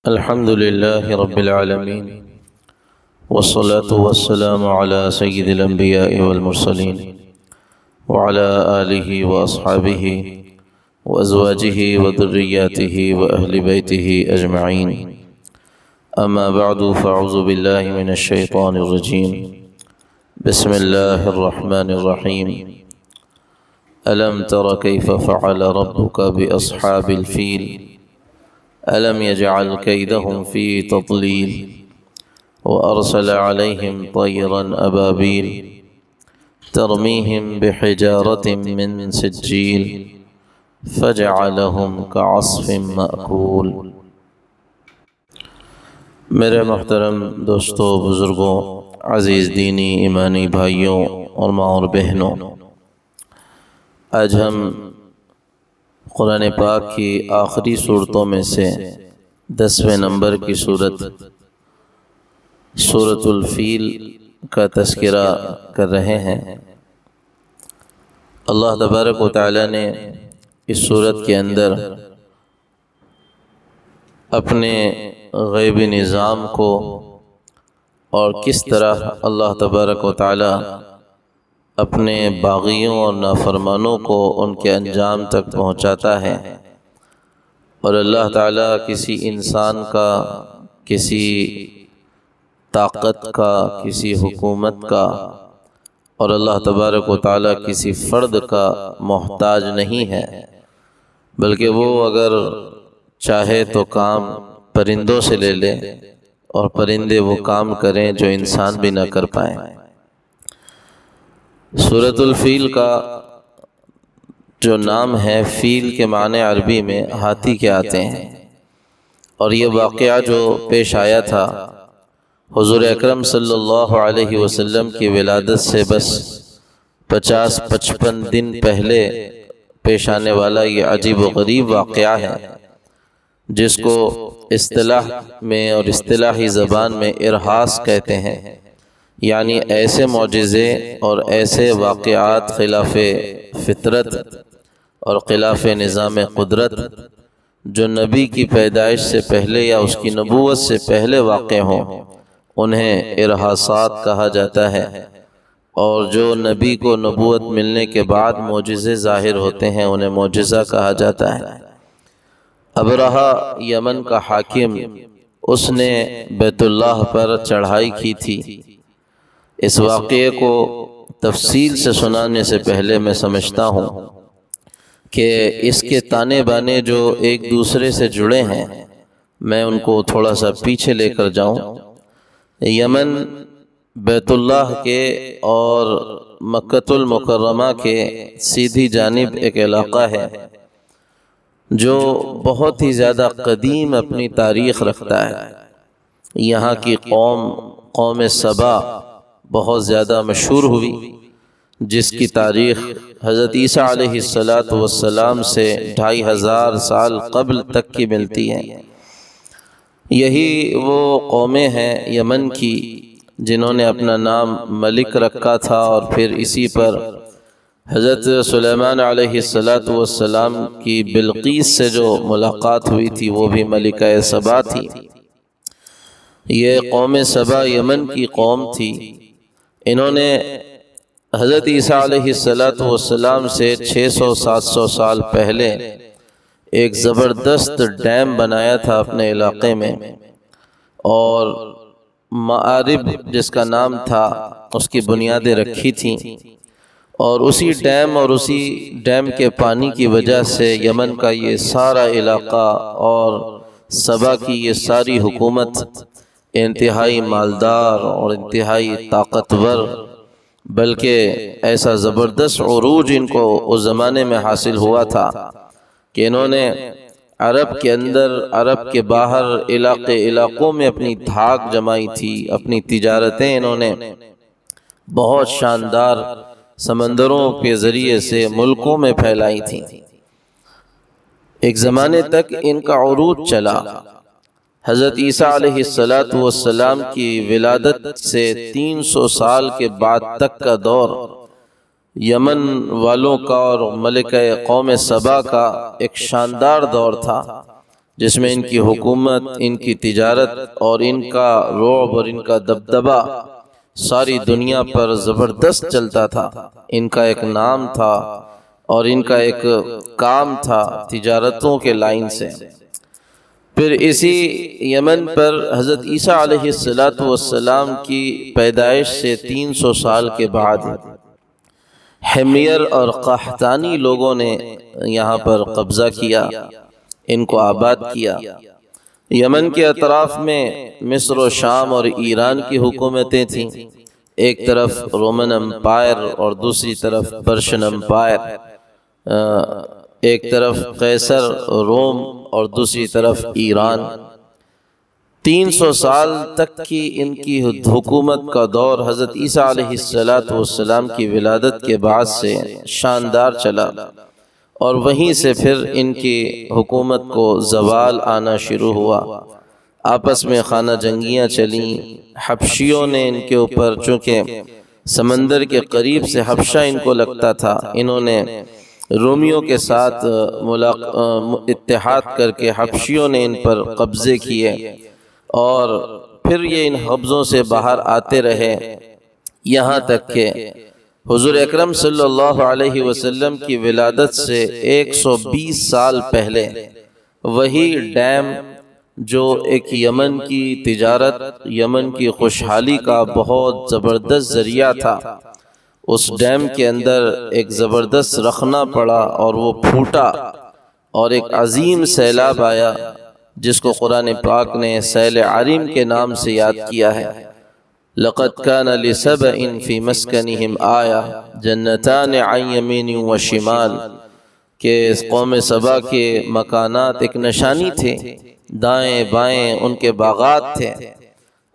الحمد لله رب العالمين، والصلاة والسلام على سيد الأنبياء والمرسلين وعلى آله وأصحابه وأزواجه وذرياته وأهل بيته أجمعين. أما بعد، فأعوذ بالله من الشيطان الرجيم. بسم الله الرحمن الرحيم. ألم تر كيف فعل ربك بأصحاب الفيل ألم يجعل كيدهم في تضليل وأرسل عليهم طيرا أبابيل ترميهم بحجارة من سجيل فجعلهم كعصف مأكول. میرے محترم دوستوں، بزرگوں، عزیز دینی ایمانی بھائیوں اور ماں اور بہنوں، آج ہم قرآن پاک کی آخری صورتوں میں سے 10ویں نمبر کی سورۃ الفیل کا تذکرہ کر رہے ہیں۔ اللہ تبارک و تعالی نے اس سورت کے اندر اپنے غیبی نظام کو اور کس طرح اللہ تبارک و تعالی اپنے باغیوں اور نافرمانوں کو ان کے انجام تک پہنچاتا ہے، اور اللہ تعالیٰ کسی انسان کا، کسی طاقت کا، کسی حکومت کا، اور اللہ تبارک و تعالیٰ کسی فرد کا محتاج نہیں ہے، بلکہ وہ اگر چاہے تو کام پرندوں سے لے لے اور پرندے وہ کام کریں جو انسان بھی نہ کر پائیں۔ سورۃ الفیل کا جو نام ہے، فیل کے معنی عربی میں ہاتھی کے آتے ہیں، اور یہ واقعہ جو پیش آیا تھا حضور اکرم صلی اللہ علیہ وسلم کی ولادت سے بس 50-55 دن پہلے پیش آنے والا یہ عجیب و غریب واقعہ ہے، جس کو اصطلاح میں اور اصطلاحی زبان میں ارہاس کہتے ہیں، یعنی ایسے معجزے اور ایسے واقعات خلاف فطرت اور خلاف نظام قدرت جو نبی کی پیدائش سے پہلے یا اس کی نبوت سے پہلے واقع ہوں، انہیں ارہاسات کہا جاتا ہے، اور جو نبی کو نبوت ملنے کے بعد معجزے ظاہر ہوتے ہیں انہیں معجزہ کہا جاتا ہے۔ ابرہہ یمن کا حاکم، اس نے بیت اللہ پر چڑھائی کی تھی۔ اس واقعے کو تفصیل سے سنانے سے پہلے میں سمجھتا ہوں کہ اس کے تانے بانے جو ایک دوسرے سے جڑے ہیں، میں ان کو تھوڑا سا پیچھے لے کر جاؤں۔ یمن بیت اللہ کے اور مکۃ المکرمہ کے سیدھی جانب ایک علاقہ ہے جو بہت ہی زیادہ قدیم اپنی تاریخ رکھتا ہے۔ یہاں کی قوم سبا بہت زیادہ مشہور ہوئی، جس کی تاریخ حضرت عیسیٰ علیہ السلام سے 2500 سال قبل تک کی ملتی ہے۔ یہی وہ قومیں ہیں یمن کی جنہوں نے اپنا نام ملک رکھا تھا، اور پھر اسی پر حضرت سلیمان علیہ السلام کی بلقیس سے جو ملاقات ہوئی تھی وہ بھی ملکہ سبا تھی۔ یہ قوم سبا یمن کی قوم تھی۔ انہوں نے حضرت عیسیٰ علیہ السلام سے 600-700 سال پہلے ایک زبردست ڈیم بنایا تھا اپنے علاقے میں، اور معارب جس کا نام تھا اس کی بنیادیں رکھی تھیں، اور اسی ڈیم کے پانی کی وجہ سے یمن کا یہ سارا علاقہ اور سبا کی یہ ساری حکومت انتہائی مالدار اور انتہائی طاقتور، بلکہ ایسا زبردست عروج ان کو اس زمانے میں حاصل ہوا تھا کہ انہوں نے عرب کے اندر، عرب کے باہر علاقوں میں اپنی دھاک جمائی تھی، اپنی تجارتیں انہوں نے بہت شاندار سمندروں کے ذریعے سے ملکوں میں پھیلائی تھیں۔ ایک زمانے تک ان کا عروج چلا۔ حضرت عیسیٰ علیہ السلام کی ولادت سے 300 سال کے بعد تک کا دور یمن والوں کا اور ملکہ قوم سبا کا ایک شاندار دور تھا، جس میں ان کی حکومت، ان کی تجارت اور ان کا رعب اور ان کا دبدبہ ساری دنیا پر زبردست چلتا تھا۔ ان کا ایک نام تھا اور ان کا ایک کام تھا تجارتوں کے لائن سے۔ پھر اسی یمن پر حضرت عیسیٰ علیہ السلام کی پیدائش سے 300 سال کے بعد حمیر اور قحطانی لوگوں نے یہاں پر قبضہ کیا، ان کو آباد کیا۔ یمن کے اطراف میں مصر و شام اور ایران کی حکومتیں تھیں، ایک طرف رومن امپائر اور دوسری طرف پرشین امپائر، ایک طرف قیصر روم اور دوسری طرف ایران۔ 300 سال تک کی ان کی حکومت کا دور حضرت عیسیٰ علیہ السلام کی ولادت کے بعد سے شاندار چلا، اور وہیں سے پھر ان کی حکومت کو زوال آنا شروع ہوا۔ آپس میں خانہ جنگیاں چلیں، حبشیوں نے ان کے اوپر، چونکہ سمندر کے قریب سے حبشہ ان کو لگتا تھا، انہوں نے رومیوں کے ساتھ اتحاد کر کے حبشیوں نے ان پر قبضے کیے، اور پھر یہ ان قبضوں سے باہر آتے رہے، یہاں تک کہ حضور اکرم صلی اللہ علیہ وسلم کی ولادت سے 120 سال پہلے وہی ڈیم جو ایک یمن کی تجارت، یمن کی خوشحالی کا بہت زبردست ذریعہ تھا، اس ڈیم کے اندر ایک زبردست رخنہ پڑا اور وہ پھوٹا، اور ایک عظیم سیلاب آیا جس کو قرآن پاک نے سیل عریم کے نام سے یاد کیا ہے۔ لَقَدْ كَانَ لِسَبَإٍ فِي مَسْكَنِهِمْ آیَةٌ جَنَّتَانِ عَنْ يَمِینٍ وَشِمَالٍ، کہ اس قوم سبا کے مکانات ایک نشانی تھے، دائیں بائیں ان کے باغات تھے۔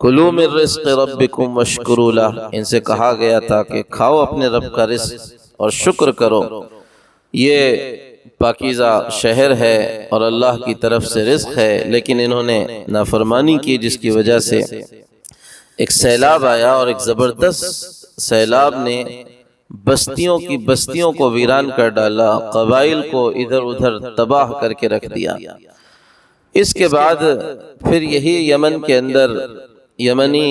کُلُوا مِن رِزْقِ رَبِّکُمْ وَاشْکُرُوا لَہ، ان سے کہا گیا تھا کہ کھاؤ اپنے رب کا رزق اور شکر کرو۔ یہ پاکیزہ شہر ہے اور اللہ کی طرف سے رزق ہے، لیکن انہوں نے نافرمانی کی، جس کی وجہ سے ایک سیلاب آیا، اور ایک زبردست سیلاب نے بستیوں کو ویران کر ڈالا، قبائل کو ادھر ادھر تباہ کر کے رکھ دیا۔ اس کے بعد پھر یہی یمن کے اندر یمنی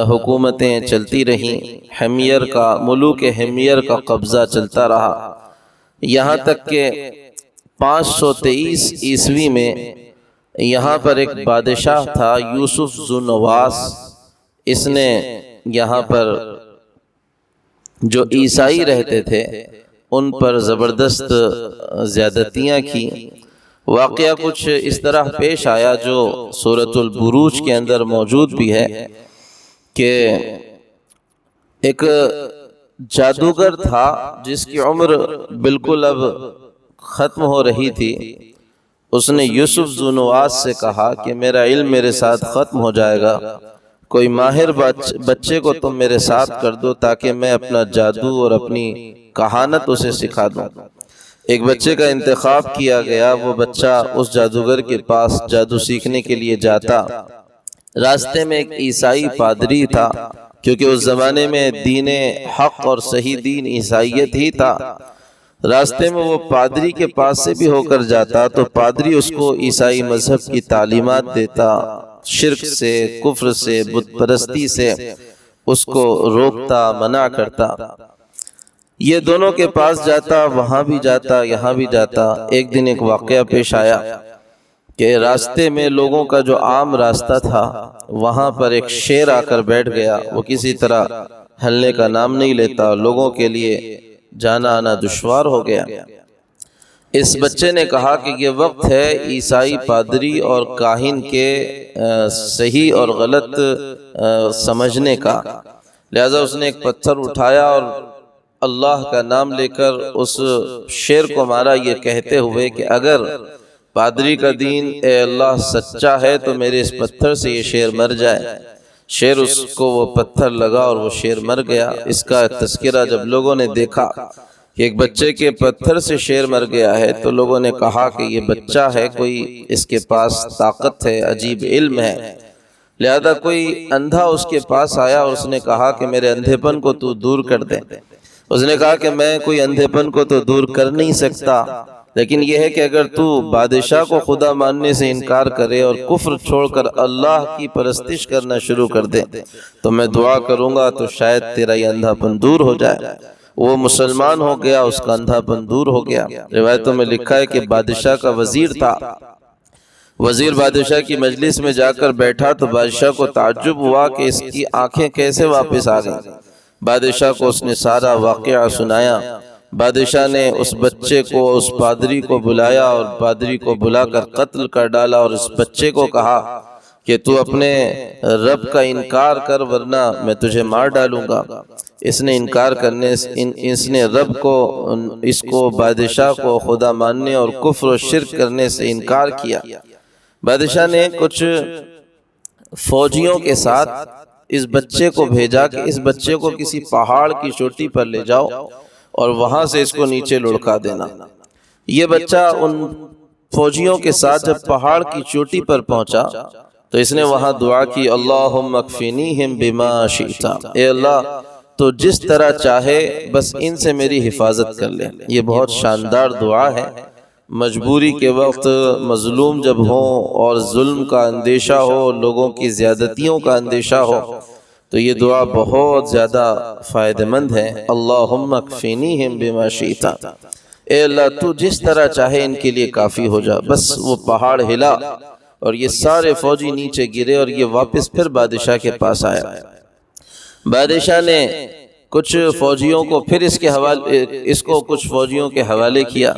حکومتیں چلتی رہیں، حمیر کا، ملوک حمیر کا قبضہ چلتا رہا، یہاں تک کہ 523 عیسوی میں یہاں پر ایک بادشاہ تھا یوسف ذو نواس، اس نے یہاں پر جو عیسائی رہتے تھے ان پر زبردست زیادتیاں کی۔ واقعہ کچھ اس طرح پیش آیا جو سورۃ البروج کے اندر موجود بھی ہے، کہ ایک جادوگر تھا جس کی عمر بالکل اب ختم ہو رہی تھی۔ اس نے یوسف ذو نواس سے کہا کہ میرا علم میرے ساتھ ختم ہو جائے گا، کوئی ماہر بچے کو تم میرے ساتھ کر دو تاکہ میں اپنا جادو اور اپنی کہانت اسے سکھا دوں۔ ایک بچے کا انتخاب کیا گیا، وہ بچہ اس جادوگر کے پاس جادو سیکھنے کے لیے جاتا۔ راستے میں ایک عیسائی پادری تھا، کیونکہ اس زمانے میں دین حق اور صحیح دین عیسائیت ہی تھا۔ راستے میں وہ پادری کے پاس سے بھی ہو کر جاتا تو پادری اس کو عیسائی مذہب کی تعلیمات دیتا، شرک سے، کفر سے، بت پرستی سے اس کو روکتا، منع کرتا۔ یہ دونوں کے پاس جاتا، وہاں بھی جاتا، یہاں بھی جاتا۔ ایک دن ایک واقعہ پیش آیا کہ راستے میں لوگوں کا جو عام راستہ تھا وہاں پر ایک شیر آ کر بیٹھ گیا، وہ کسی طرح ہلنے کا نام نہیں لیتا، لوگوں کے لیے جانا آنا دشوار ہو گیا۔ اس بچے نے کہا کہ یہ وقت ہے عیسائی پادری اور کاہن کے صحیح اور غلط سمجھنے کا، لہذا اس نے ایک پتھر اٹھایا اور اللہ کا نام لے کر اس شیر کو مارا، یہ کہتے ہوئے کہ اگر پادری کا دین اے اللہ سچا ہے تو میرے اس پتھر سے یہ شیر مر جائے۔ شیر اس کو وہ پتھر لگا اور وہ شیر مر گیا۔ اس کا تذکرہ جب لوگوں نے دیکھا کہ ایک بچے کے پتھر سے شیر مر گیا ہے تو لوگوں نے کہا کہ یہ بچہ ہے، کوئی اس کے پاس طاقت ہے، عجیب علم ہے۔ لہذا کوئی اندھا اس کے پاس آیا اور اس نے کہا کہ میرے اندھے پن کو تو دور کر دے۔ اس نے کہا کہ میں کوئی اندھے پن کو تو دور کر نہیں سکتا، لیکن یہ ہے کہ اگر تو بادشاہ کو خدا ماننے سے انکار کرے اور کفر چھوڑ کر اللہ کی پرستش کرنا شروع کر دے تو میں دعا کروں گا تو شاید تیرا یہ اندھا پن دور ہو جائے۔ وہ مسلمان ہو گیا، اس کا اندھا پن دور ہو گیا۔ روایتوں میں لکھا ہے کہ بادشاہ کا وزیر تھا، وزیر بادشاہ کی مجلس میں جا کر بیٹھا تو بادشاہ کو تعجب ہوا کہ اس کی آنکھیں کیسے واپس آ گئیں۔ بادشاہ کو اس نے سارا واقعہ سنایا۔ بادشاہ نے اس بچے کو، اس پادری کو بلایا اور پادری کو بلا کر قتل کر ڈالا، اور اس بچے کو کہا کہ تو اپنے رب کا انکار کر ورنہ میں تجھے مار ڈالوں گا۔ اس نے انکار کرنے اس نے رب کو، اس کو بادشاہ کو خدا ماننے اور کفر و شرک کرنے سے انکار کیا۔ بادشاہ نے کچھ فوجیوں کے ساتھ اس بچے کو بھیجا کہ اس بچے کو کسی پہاڑ کی چوٹی پر لے جاؤ اور وہاں سے اس کو نیچے لڑکا دینا۔ یہ بچہ ان فوجیوں کے ساتھ جب پہاڑ کی چوٹی پر پہنچا تو اس نے وہاں دعا کی، اللہم اکفینیہم بما شئت، اے اللہ تو جس طرح چاہے بس ان سے میری حفاظت کر لے۔ یہ بہت شاندار دعا ہے۔ مجبوری کے وقت مظلوم جب ہوں اور ظلم کا اندیشہ ہو، لوگوں کی زیادتیوں کا اندیشہ ہو، تو یہ دعا بہت زیادہ فائدہ مند ہے۔ اللہم اکفینیہم بما شئت، اے اللہ تو جس طرح چاہے ان کے لیے کافی ہو جا۔ بس وہ پہاڑ ہلا اور یہ سارے فوجی نیچے گرے اور یہ واپس پھر بادشاہ کے پاس آیا۔ بادشاہ نے کچھ فوجیوں کو پھر اس کو کچھ فوجیوں کے حوالے کیا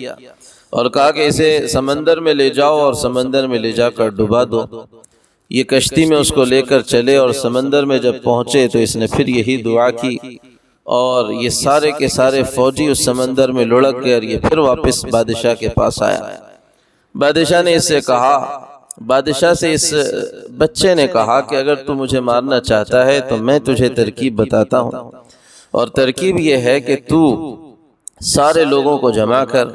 اور کہا کہ اسے سمندر میں لے جاؤ اور سمندر میں لے جا کر ڈبا دو۔ یہ کشتی میں اس کو لے کر چلے اور سمندر میں جب پہنچے تو اس نے پھر یہی دعا کی اور یہ سارے کے سارے فوجی اس سمندر میں لڑک گئے اور یہ پھر واپس بادشاہ کے پاس آیا۔ بادشاہ نے اس سے کہا، بادشاہ سے اس بچے نے کہا کہ اگر تو مجھے مارنا چاہتا ہے تو میں تجھے ترکیب بتاتا ہوں، اور ترکیب یہ ہے کہ تو سارے لوگوں کو جمع کر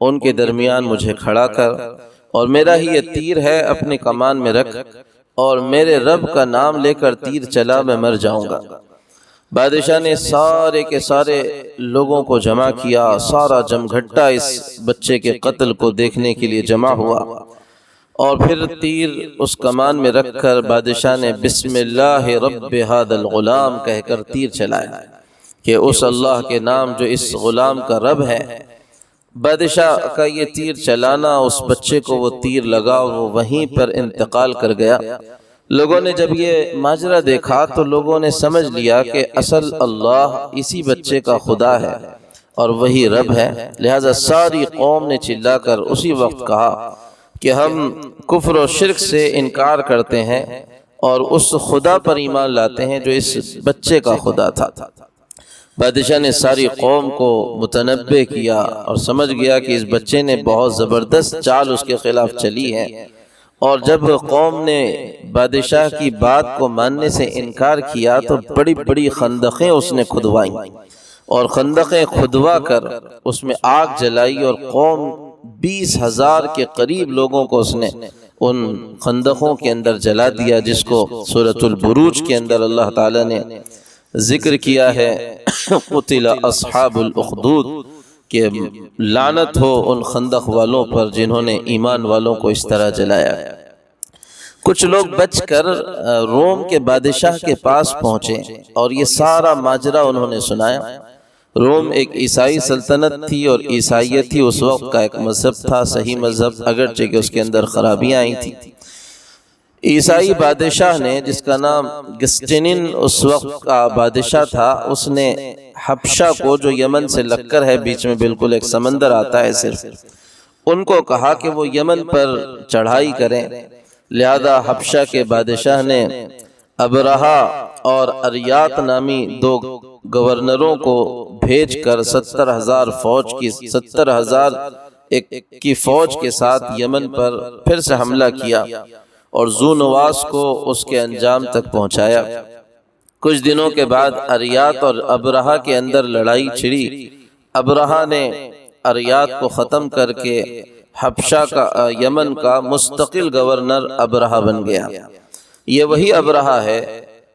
ان کے درمیان مجھے کھڑا کر اور میرا ہی یہ تیر ہے اپنے کمان میں رکھ اور میرے رب کا نام لے کر تیر چلا، میں مر جاؤں گا۔ بادشاہ نے سارے کے سارے لوگوں کو جمع کیا، سارا جمگھٹا اس بچے کے قتل کو دیکھنے کے لیے جمع ہوا، اور پھر تیر اس کمان میں رکھ کر بادشاہ نے بسم اللہ رب ھذا الغلام کہہ کر تیر چلایا کہ اس اللہ کے نام جو اس غلام کا رب ہے۔ بادشاہ کا یہ تیر چلانا، اس بچے کو وہ تیر لگا اور وہ وہیں پر انتقال کر گیا۔ لوگوں نے جب یہ ماجرا دیکھا تو لوگوں نے سمجھ لیا کہ اصل اللہ اسی بچے کا خدا ہے اور وہی رب ہے، لہذا ساری قوم نے چلا کر اسی وقت کہا کہ ہم کفر و شرک سے انکار کرتے ہیں اور اس خدا پر ایمان لاتے ہیں جو اس بچے کا خدا تھا۔ بادشاہ نے ساری قوم کو متنبع کیا اور سمجھ گیا کہ اس بچے نے بہت زبردست چال اس کے خلاف چلی ہے، اور جب قوم نے بادشاہ کی بات کو ماننے سے انکار کیا تو بڑی بڑی خندقیں اس نے کھدوائیں اور خندقیں کھدوا کر اس میں آگ جلائی، اور قوم 20,000 کے قریب لوگوں کو اس نے ان خندقوں کے اندر جلا دیا، جس کو سورۃ البروج کے اندر اللہ تعالیٰ نے ذکر کیا ہے، قتل اصحاب الاخدود، کہ لعنت ہو ان خندق والوں پر جنہوں نے ایمان والوں کو اس طرح جلایا۔ کچھ لوگ بچ کر روم کے بادشاہ کے پاس پہنچے اور یہ سارا ماجرا انہوں نے سنایا۔ روم ایک عیسائی سلطنت تھی اور عیسائیت ہی اس وقت کا ایک مذہب تھا، صحیح مذہب، اگرچہ کہ اس کے اندر خرابیاں آئی تھیں۔ عیسائی بادشاہ نے، جس کا نام گسٹینن اس وقت کا بادشاہ تھا، اس نے حبشہ کو، جو یمن سے لگ کر ہے، بیچ میں بالکل ایک سمندر آتا ہے صرف، ان کو کہا کہ وہ یمن پر چڑھائی کریں۔ لہذا حبشہ کے بادشاہ نے ابرہہ اور اریات نامی 2 گورنروں کو بھیج کر 70,000 کی فوج کے ساتھ یمن پر پھر سے حملہ کیا اور ذو نواس کو اس کے انجام تک پہنچایا۔ کچھ دنوں کے بعد اریات اور ابرہہ کے اندر لڑائی چھڑی۔ ابرہہ نے اریات کو ختم کر کے حبشہ کا، یمن کا مستقل گورنر ابرہہ بن گیا۔ یہ وہی ابرہہ ہے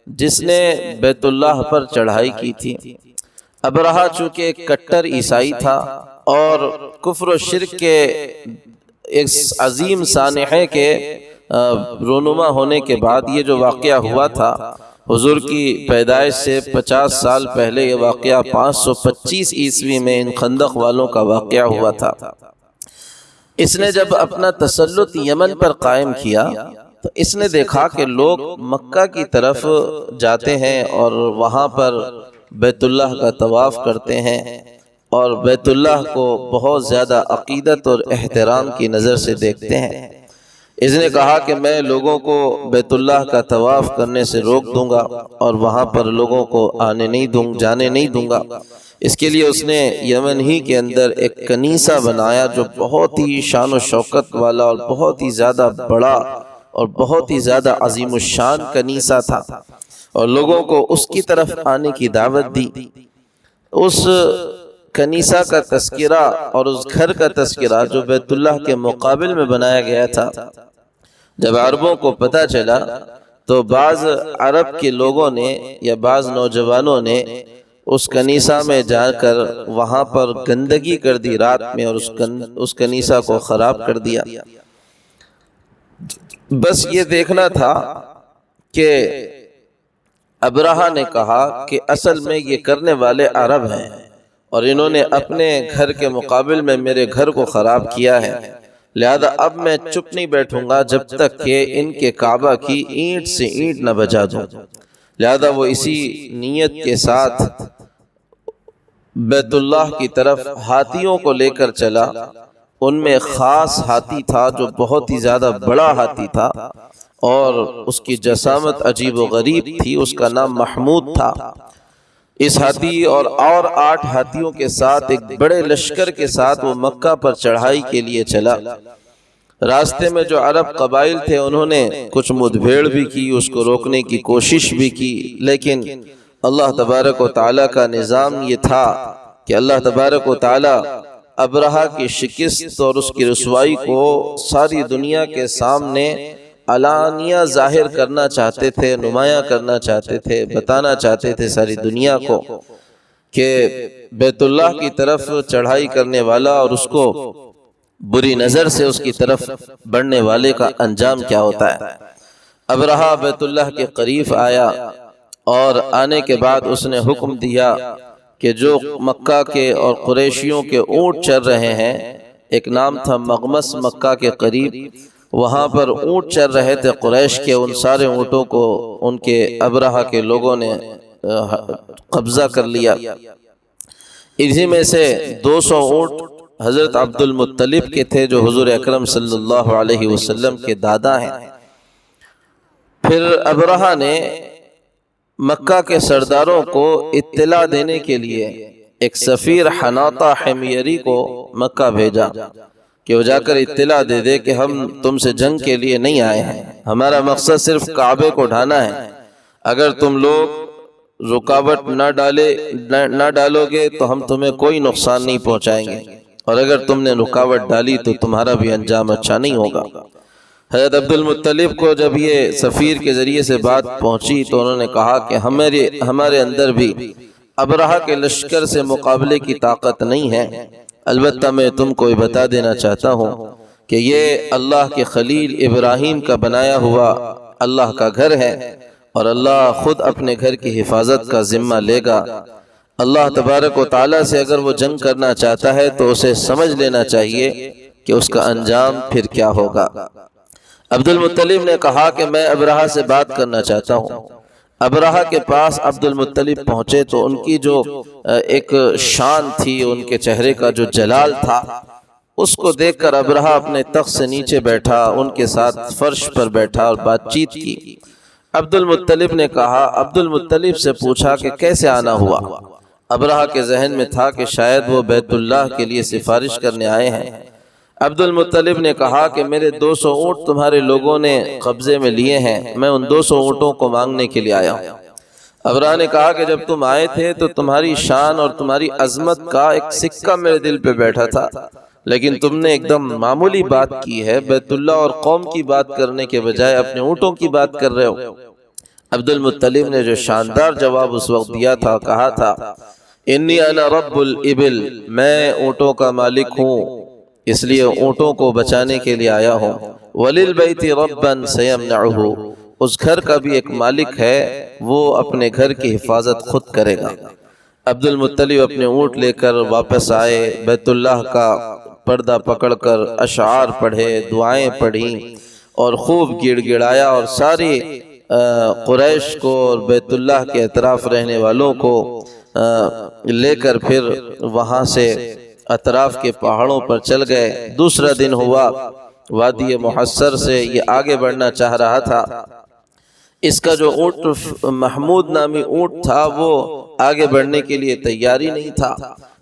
جس نے بیت اللہ پر چڑھائی کی تھی۔ ابرہہ چونکہ ایک کٹر عیسائی تھا اور کفر و شرک کے ایک عظیم سانحے کے رونما ہونے کے بعد یہ جو واقعہ ہوا تھا، حضور کی پیدائش سے 50 سال پہلے یہ واقعہ 525 عیسوی میں ان خندق والوں کا واقعہ ہوا تھا۔ اس نے جب اپنا تسلط یمن پر قائم کیا تو اس نے دیکھا کہ لوگ مکہ کی طرف جاتے ہیں اور وہاں پر بیت اللہ کا طواف کرتے ہیں اور بیت اللہ کو بہت زیادہ عقیدت اور احترام کی نظر سے دیکھتے ہیں۔ اس نے کہا کہ میں لوگوں کو بیت اللہ کا طواف کرنے سے روک دوں گا اور وہاں پر لوگوں کو جانے نہیں دوں گا۔ اس کے لیے اس نے یمن ہی کے اندر ایک کنیسہ بنایا جو بہت ہی شان و شوکت والا اور بہت ہی زیادہ بڑا اور بہت ہی زیادہ عظیم الشان کنیسہ تھا، اور لوگوں کو اس کی طرف آنے کی دعوت دی۔ اس کنیسہ کا تذکرہ اور اس گھر کا تذکرہ جو بیت اللہ کے مقابل میں بنایا گیا تھا، جب عربوں کو پتہ چلا تو بعض عرب کے لوگوں نے یا بعض نوجوانوں نے اس کنیسہ میں جا کر وہاں پر گندگی کر دی رات میں، اور اس کنیسہ کو خراب کر دیا۔ بس یہ دیکھنا تھا کہ ابرہہ نے کہا کہ اصل میں یہ کرنے والے عرب ہیں اور انہوں نے اپنے گھر کے مقابل میں میرے گھر کو خراب کیا ہے، لہذا اب میں چپ نہیں بیٹھوں گا جب تک کہ ان کے کعبہ کی اینٹ سے اینٹ نہ بجا دوں۔ لہذا وہ اسی نیت کے ساتھ بیت اللہ کی طرف ہاتھیوں کو لے کر چلا۔ ان میں خاص ہاتھی تھا جو بہت ہی زیادہ بڑا ہاتھی تھا اور اس کی جسامت عجیب و غریب تھی، اس کا نام محمود تھا۔ اس ہاتھی اور 8 ہاتھیوں کے ساتھ ایک بڑے لشکر کے ساتھ وہ مکہ پر چڑھائی کے لیے چلا۔ راستے میں جو عرب قبائل تھے انہوں نے کچھ مدبھیڑ بھی کی، اس کو روکنے کی کوشش بھی کی، لیکن اللہ تبارک و تعالیٰ کا نظام یہ تھا کہ اللہ تبارک و تعالیٰ ابرہہ کی شکست اور اس کی رسوائی کو ساری دنیا کے سامنے علانیہ ظاہر کرنا چاہتے تھے، نمایاں کرنا چاہتے تھے، بتانا چاہتے تھے ساری دنیا کو کہ بیت اللہ کی طرف چڑھائی کرنے والا اور اس کو بری نظر سے اس کی طرف بڑھنے والے کا انجام کیا ہوتا ہے۔ ابرہہ بیت اللہ کے قریب آیا اور آنے کے بعد اس نے حکم دیا کہ جو مکہ کے اور قریشیوں کے اونٹ چر رہے ہیں، ایک نام تھا مغمس مکہ کے قریب، وہاں پر اونٹ چر رہے تھے قریش کے، ان سارے اونٹوں کو ان کے ابرہہ کے لوگوں نے قبضہ کر لیا۔ اسی میں سے 200 اونٹ حضرت عبد المطلب کے تھے جو حضور اکرم صلی اللہ علیہ وسلم کے دادا ہیں۔ پھر ابرہہ نے مکہ کے سرداروں کو اطلاع دینے کے لیے ایک سفیر حناطہ حمیری کو مکہ بھیجا کہ وہ جا کر اطلاع دے دے کہ ہم تم سے جنگ کے لیے نہیں آئے ہیں، ہمارا مقصد صرف کعبے کو ڈھانا ہے، اگر تم لوگ رکاوٹ نہ ڈالو گے تو ہم تمہیں کوئی نقصان نہیں پہنچائیں گے، اور اگر تم نے رکاوٹ ڈالی تو تمہارا بھی انجام اچھا نہیں ہوگا۔ حضرت عبد المطلب کو جب یہ سفیر کے ذریعے سے بات پہنچی تو انہوں نے کہا کہ ہمارے اندر بھی ابرہہ کے لشکر سے مقابلے کی طاقت نہیں ہے، البتہ میں تم کو بتا دینا چاہتا ہوں کہ یہ اللہ کے خلیل ابراہیم کا بنایا ہوا اللہ کا گھر ہے، اور اللہ خود اپنے گھر کی حفاظت کا ذمہ لے گا۔ اللہ تبارک و تعالیٰ سے اگر وہ جنگ کرنا چاہتا ہے تو اسے سمجھ لینا چاہیے کہ اس کا انجام پھر کیا ہوگا۔ عبد المطلب نے کہا کہ میں ابرہہ سے بات کرنا چاہتا ہوں۔ ابرہہ کے پاس عبد المطلب پہنچے تو ان کی جو ایک شان تھی، ان کے چہرے کا جو جلال تھا، اس کو دیکھ کر ابرہہ اپنے تخت سے نیچے بیٹھا، ان کے ساتھ فرش پر بیٹھا اور بات چیت کی۔ عبد المطلب نے کہا، عبد المطلب سے پوچھا کہ کیسے آنا ہوا؟ ابرہہ کے ذہن میں تھا کہ شاید وہ بیت اللہ کے لیے سفارش کرنے آئے ہیں۔ عبد المطلب نے کہا کہ میرے 200 اونٹ تمہارے لوگوں نے قبضے میں لیے ہیں، میں ان 200 اونٹوں کو مانگنے کے لیے آیا ہوں۔ ابرہہ نے کہا کہ جب تم آئے تھے تو تمہاری شان اور تمہاری عظمت کا ایک سکہ میرے دل پہ بیٹھا تھا، لیکن تم نے ایک دم معمولی بات کی ہے، بیت اللہ اور قوم کی بات کرنے کے بجائے اپنے اونٹوں کی بات کر رہے ہو۔ عبد المطلب نے جو شاندار جواب اس وقت دیا تھا، کہا تھا انی انا رب الابل، میں اونٹوں کا مالک ہوں، اس لیے اونٹوں کو بچانے کے لیے آیا ہوں۔ وللبیت ربا سیمنعہ، اس گھر کا بھی ایک مالک ہے، وہ اپنے گھر کی حفاظت خود کرے گا۔ عبد المطلب اپنے اونٹ لے کر واپس آئے، بیت اللہ کا پردہ پکڑ کر اشعار پڑھے، دعائیں پڑھیں اور خوب گڑ گڑایا، اور ساری قریش کو اور بیت اللہ کے اطراف رہنے والوں کو لے کر پھر وہاں سے اطراف کے پہاڑوں پر چل گئے۔ دوسرا دن ہوا، وادی محصر سے یہ آگے بڑھنا چاہ رہا تھا۔ اس کا جو اونٹ محمود نامی اونٹ تھا وہ آگے بڑھنے کے لیے تیاری نہیں تھا۔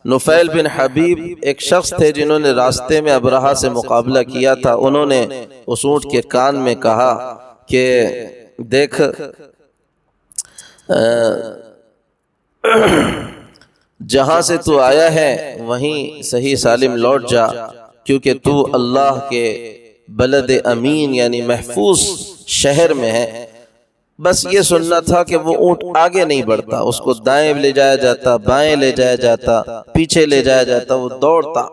نفیل بن حبیب ایک شخص تھے جنہوں نے راستے میں ابرہہ سے مقابلہ کیا تھا، انہوں نے اس اونٹ کے کان میں کہا کہ دیکھ جہاں سے تو آیا ہے وہیں صحیح سالم لوٹ جا، کیونکہ تو اللہ کے بلد امین یعنی محفوظ شہر میں ہے۔ بس یہ سننا تھا کہ وہ اونٹ آگے نہیں بڑھتا، اس کو دائیں لے جایا جاتا، بائیں لے جایا جاتا، پیچھے لے جایا جاتا، وہ دوڑتا،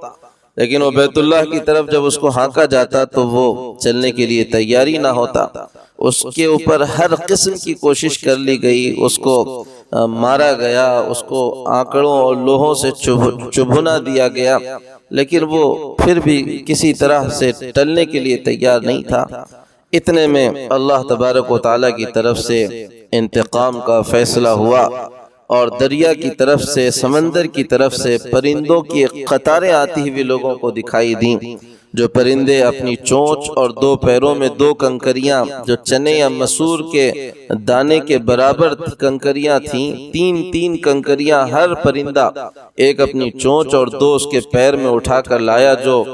لیکن وہ بیت اللہ کی طرف جب اس کو ہانکا جاتا تو وہ چلنے کے لیے تیاری نہ ہوتا۔ اس کے اوپر ہر قسم کی کوشش کر لی گئی، اس کو مارا گیا، اس کو آنکڑوں اور لوہوں سے چبھنا دیا گیا، لیکن وہ پھر بھی کسی طرح سے ٹلنے کے لیے تیار نہیں تھا۔ اتنے میں اللہ تبارک و تعالیٰ کی طرف سے انتقام کا فیصلہ ہوا، اور دریا کی طرف سے، سمندر کی طرف سے پرندوں کی قطاریں آتی ہوئی لوگوں کو دکھائی دیں، جو پرندے اپنی چونچ اور دو پیروں میں دو کنکریاں جو چنے یا مسور کے دانے کے برابر کنکریاں تھیں، تین تین کنکریاں ہر پرندہ ایک اپنی چونچ اور دو اس کے پیر میں اٹھا کر لایا، جو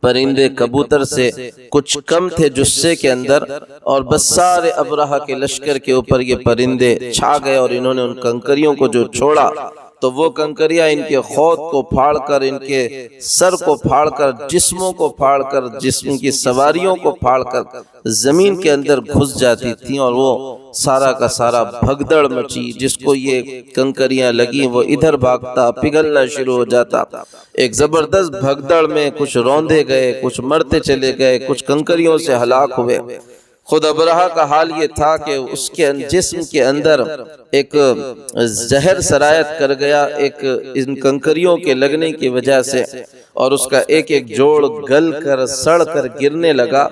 پرندے کبوتر سے کچھ کم تھے جثے کے اندر، اور بس سارے ابرہہ کے لشکر کے اوپر یہ پرندے چھا گئے، اور انہوں نے ان کنکریوں کو جو چھوڑا تو وہ کنکریاں ان کے خود کو پھاڑ کر، ان کے سر کو پھاڑ کر، جسموں کو پھاڑ کر، جسم کی سواریوں کو پھاڑ کر زمین کے اندر گھس جاتی تھیں، اور وہ سارا کا سارا بھگدڑ مچی، جس کو یہ کنکریاں لگیں وہ ادھر بھاگتا، پگھلنا شروع ہو جاتا۔ ایک زبردست بھگدڑ میں کچھ روندے گئے، کچھ مرتے چلے گئے، کچھ کنکریوں سے ہلاک ہوئے۔ خود ابرہہ کا حال یہ تھا کہ اس کے جسم کے اندر ایک زہر سرایت کر گیا، ایک ان کنکریوں کے لگنے کی وجہ سے، اور اس کا ایک ایک جوڑ گل کر سڑ کر گرنے لگا۔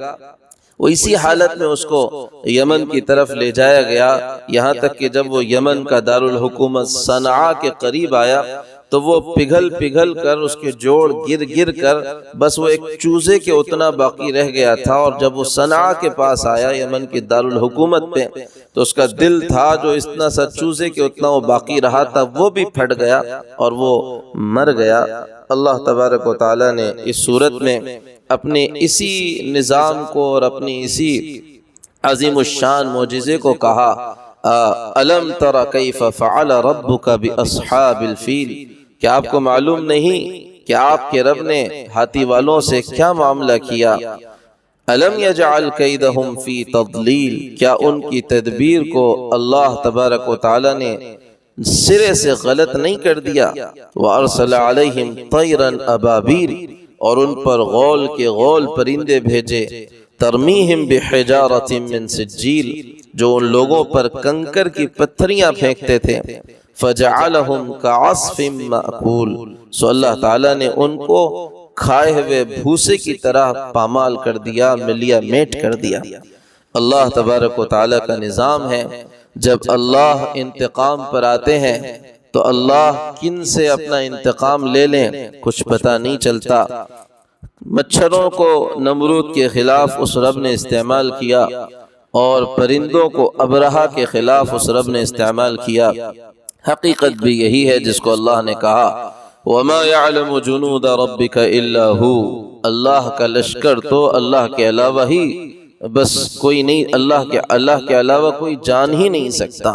وہ اسی حالت میں اس کو یمن کی طرف لے جایا گیا، یہاں تک کہ جب وہ یمن کا دارالحکومت صنعاء کے قریب آیا تو وہ پگھل پگھل کر اس کے جوڑ گر گر کر بس وہ ایک چوزے کے اتنا باقی رہ گیا تھا، اور جب وہ صنعاء کے پاس آیا یمن کی دارالحکومت پہ تو اس کا دل تھا جو اتنا سا چوزے کے اتنا وہ باقی رہا تھا وہ بھی پھٹ گیا اور وہ مر گیا۔ اللہ تبارک و تعالیٰ نے اس صورت میں اپنے اسی نظام کو اور اپنی اسی عظیم الشان معجزے کو کہا، أَلَمْ تَرَ كَيْفَ فَعَلَ رَبُّكَ بِأَصْحَابِ الْفِيلِ، کیا آپ کو معلوم نہیں کہ آپ کے رب نے ہاتھی والوں سے کیا معاملہ کیا؟ أَلَمْ يَجْعَلْ كَيْدَهُمْ فِي تَضْلِيلٍ، کیا ان کی تدبیر کو اللہ تبارک و تعالیٰ نے سرے سے غلط نہیں کر دیا؟ وَأَرْسَلَ عَلَيْهِمْ طَيْرًا أَبَابِيلَ، اور ان پر غول کے غول پرندے بھیجے، ترمیہم بحجارۃ من سجیل، جو ان لوگوں پر کنکر کی پتھریاں پھینکتے تھے، فجعلہم کعصف مأکول، سو اللہ تعالیٰ نے ان کو کھائے ہوئے بھوسے کی طرح پامال کر دیا، ملیا میٹ کر دیا۔ اللہ تبارک و تعالیٰ کا نظام ہے، جب اللہ انتقام پر آتے ہیں تو اللہ کن سے اپنا انتقام لے لیں کچھ پتہ نہیں چلتا۔ مچھروں کو نمرود کے خلاف اس رب نے استعمال کیا، اور پرندوں کو ابرہہ کے خلاف اس رب نے استعمال کیا۔ حقیقت بھی یہی ہے جس کو اللہ نے کہا وَمَا يَعْلَمُ جُنُودَ رَبِّكَ إِلَّا هُوَ، اللہ کا لشکر تو اللہ کے علاوہ ہی بس کوئی نہیں، اللہ کے علاوہ کوئی جان ہی نہیں سکتا۔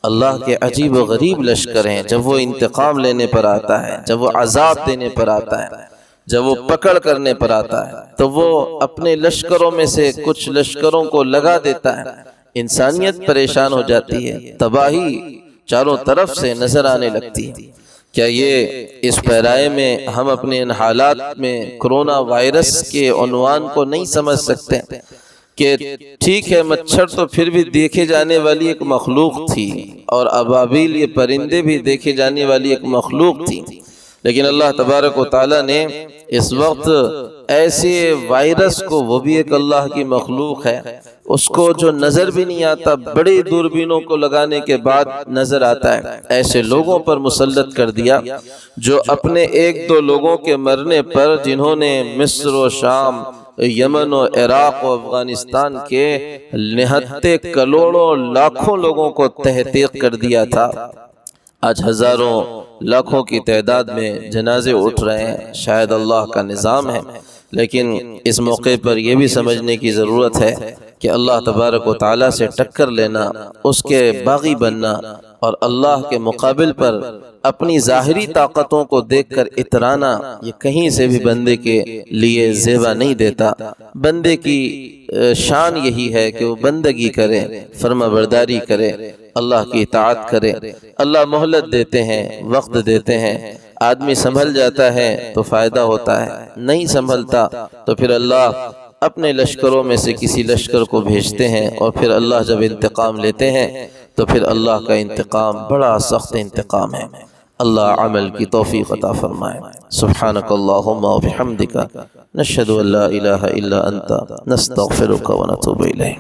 اللہ کے عجیب و غریب لشکر ہیں، جب وہ انتقام لینے پر آتا ہے، جب وہ عذاب دینے پر آتا ہے، جب وہ پکڑ کرنے پر آتا ہے تو وہ اپنے لشکروں میں سے کچھ لشکروں کو لگا دیتا ہے، انسانیت پریشان ہو جاتی ہے، تباہی چاروں طرف سے نظر آنے لگتی ہے۔ کیا یہ اس پیرائے میں ہم اپنے ان حالات میں کرونا وائرس کے عنوان کو نہیں سمجھ سکتے کہ ٹھیک ہے مچھر تو پھر بھی دیکھے جانے والی ایک مخلوق تھی، اور ابابیل یہ پرندے بھی دیکھے جانے والی ایک مخلوق تھی، لیکن اللہ تبارک و تعالیٰ نے اس وقت ایسے وائرس کو، وہ بھی ایک اللہ کی مخلوق ہے، اس کو جو نظر بھی نہیں آتا، بڑی دوربینوں کو لگانے کے بعد نظر آتا ہے، ایسے لوگوں پر مسلط کر دیا جو اپنے ایک دو لوگوں کے مرنے پر، جنہوں نے مصر و شام، یمن و عراق و افغانستان کے نہتے کروڑوں لاکھوں لوگوں کو تحقیق کر دیا تھا، آج ہزاروں لاکھوں کی تعداد میں جنازے اٹھ رہے ہیں۔ شاید اللہ کا نظام ہے، لیکن اس موقع پر یہ بھی سمجھنے کی ضرورت ہے کہ اللہ تبارک و تعالیٰ سے ٹکر لینا، اس کے باغی بننا اور اللہ کے مقابل پر اپنی ظاہری طاقتوں کو دیکھ کر اترانا، یہ کہیں سے بھی بندے کے لیے زیبا نہیں دیتا۔ بندے کی شان یہی ہے کہ وہ بندگی کرے، فرما برداری کرے، اللہ کی اطاعت کرے۔ اللہ مہلت دیتے ہیں، وقت دیتے ہیں، آدمی سنبھل جاتا ہے تو فائدہ ہوتا ہے، نہیں سنبھلتا تو پھر اللہ اپنے لشکروں میں سے کسی لشکر کو بھیجتے ہیں، اور پھر اللہ جب انتقام لیتے ہیں تو پھر اللہ کا انتقام بڑا سخت انتقام ہے۔ اللہ عمل کی توفیق عطا فرمائے۔ سبحانک اللہم و بحمدک، نشہد ان لا الہ الا انت، نستغفرک و نتوب الیک۔